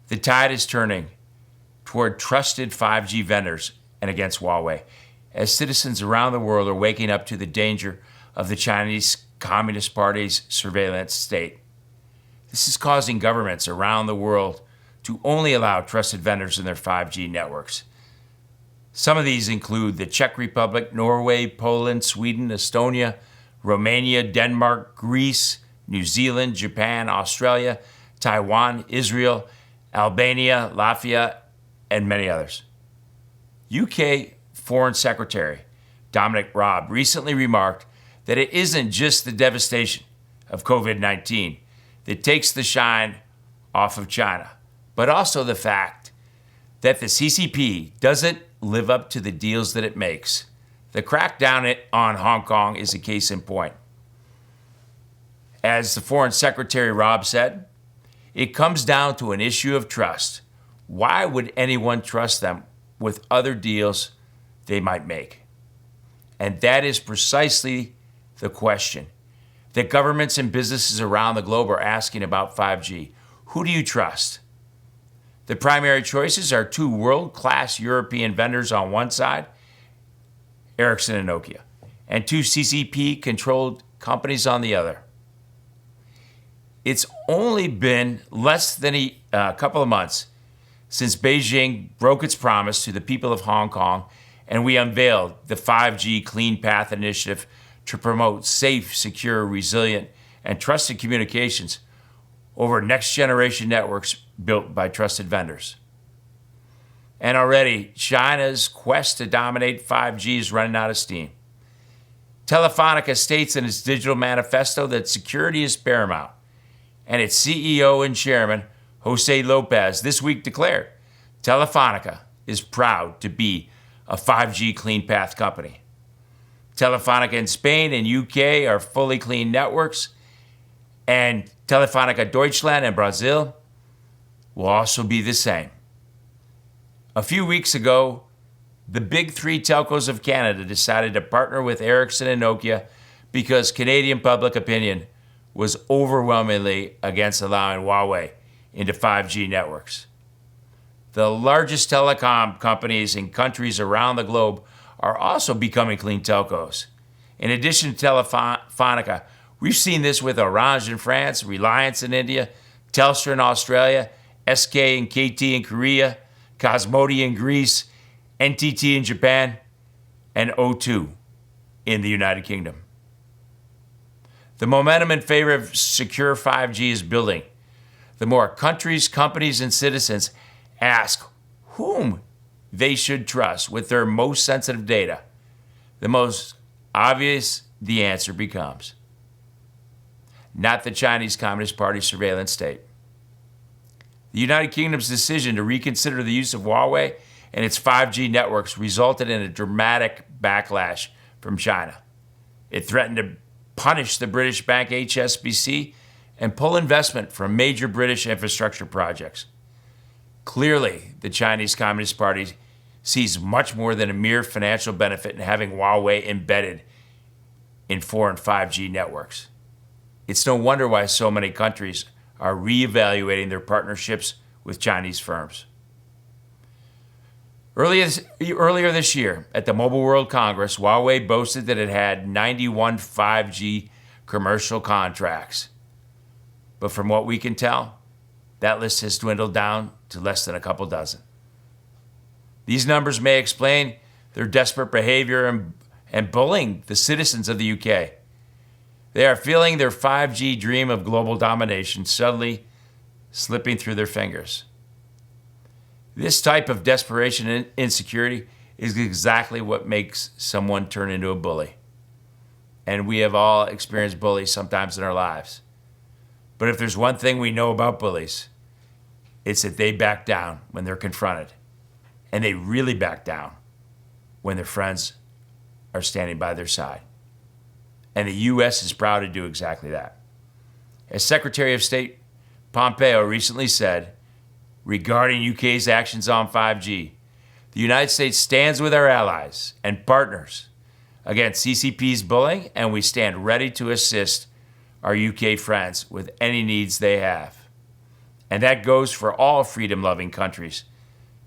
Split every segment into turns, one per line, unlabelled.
The tide is turning toward trusted 5G vendors and against Huawei, as citizens around the world are waking up to the danger of the Chinese Communist Party's surveillance state. This is causing governments around the world to only allow trusted vendors in their 5G networks. Some of these include the Czech Republic, Norway, Poland, Sweden, Estonia, Romania, Denmark, Greece, New Zealand, Japan, Australia, Taiwan, Israel, Albania, Latvia, and many others. UK Foreign Secretary Dominic Raab recently remarked that it isn't just the devastation of COVID-19 that takes the shine off of China, but also the fact that the CCP doesn't live up to the deals that it makes. The crackdown on Hong Kong is a case in point. As the Foreign Secretary Raab said, it comes down to an issue of trust. Why would anyone trust them with other deals they might make? And that is precisely the question that governments and businesses around the globe are asking about 5G. Who do you trust? The primary choices are two world-class European vendors on one side, Ericsson and Nokia, and two CCP-controlled companies on the other. It's only been less than a couple of months since Beijing broke its promise to the people of Hong Kong, and we unveiled the 5G Clean Path Initiative to promote safe, secure, resilient, and trusted communications over next-generation networks built by trusted vendors. And already, China's quest to dominate 5G is running out of steam. Telefonica states in its digital manifesto that security is paramount, and its CEO and chairman, José Lopez, this week declared Telefonica is proud to be a 5G clean path company. Telefonica in Spain and UK are fully clean networks, and Telefonica Deutschland and Brazil will also be the same. A few weeks ago, the big three telcos of Canada decided to partner with Ericsson and Nokia because Canadian public opinion was overwhelmingly against allowing Huawei into 5G networks. The largest telecom companies in countries around the globe are also becoming clean telcos. In addition to Telefonica, we've seen this with Orange in France, Reliance in India, Telstra in Australia, ČESKÉ and KT in Korea, Cosmetician in Greece, NTT in Japan, and O2 in the United Kingdom. The momentum in favor of secure 5G is building. The more countries, companies, and citizens ask whom they should trust with their most sensitive data, the most obvious the answer becomes. Not the Chinese Communist Party surveillance state. The United Kingdom's decision to reconsider the use of Huawei and its 5G networks resulted in a dramatic backlash from China. It threatened to punish the British bank HSBC and pull investment from major British infrastructure projects. Clearly, the Chinese Communist Party sees much more than a mere financial benefit in having Huawei embedded in foreign 5G networks. It's no wonder why so many countries are reevaluating their partnerships with Chinese firms. Earlier this year, at the Mobile World Congress, Huawei boasted that it had 91 5G commercial contracts. But from what we can tell, that list has dwindled down to less than a couple dozen. These numbers may explain their desperate behavior and bullying the citizens of the UK. They are feeling their 5G dream of global domination suddenly slipping through their fingers. This type of desperation and insecurity is exactly what makes someone turn into a bully. And we have all experienced bullies sometimes in our lives. But if there's one thing we know about bullies, it's that they back down when they're confronted. And they really back down when their friends are standing by their side. And the U.S. is proud to do exactly that. As Secretary of State Pompeo recently said, regarding UK's actions on 5G, the United States stands with our allies and partners against CCP's bullying, and we stand ready to assist our UK friends with any needs they have. And that goes for all freedom-loving countries,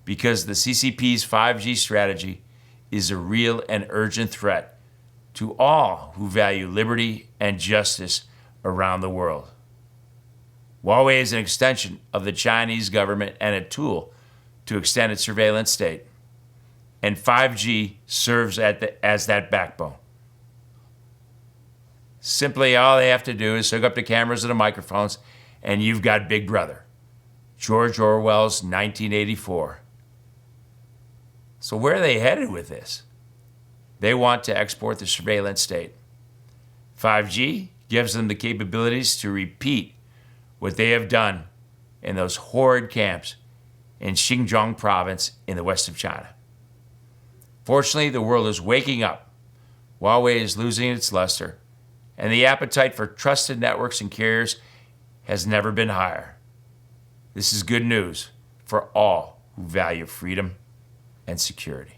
because the CCP's 5G strategy is a real and urgent threat to all who value liberty and justice around the world. Huawei is an extension of the Chinese government and a tool to extend its surveillance state. And 5G serves as that backbone. Simply, all they have to do is hook up the cameras and the microphones, and you've got Big Brother, George Orwell's 1984. So where are they headed with this? They want to export the surveillance state. 5G gives them the capabilities to repeat what they have done in those horrid camps in Xinjiang Province in the west of China. Fortunately, the world is waking up. Huawei is losing its luster, and the appetite for trusted networks and carriers has never been higher. This is good news for all who value freedom and security.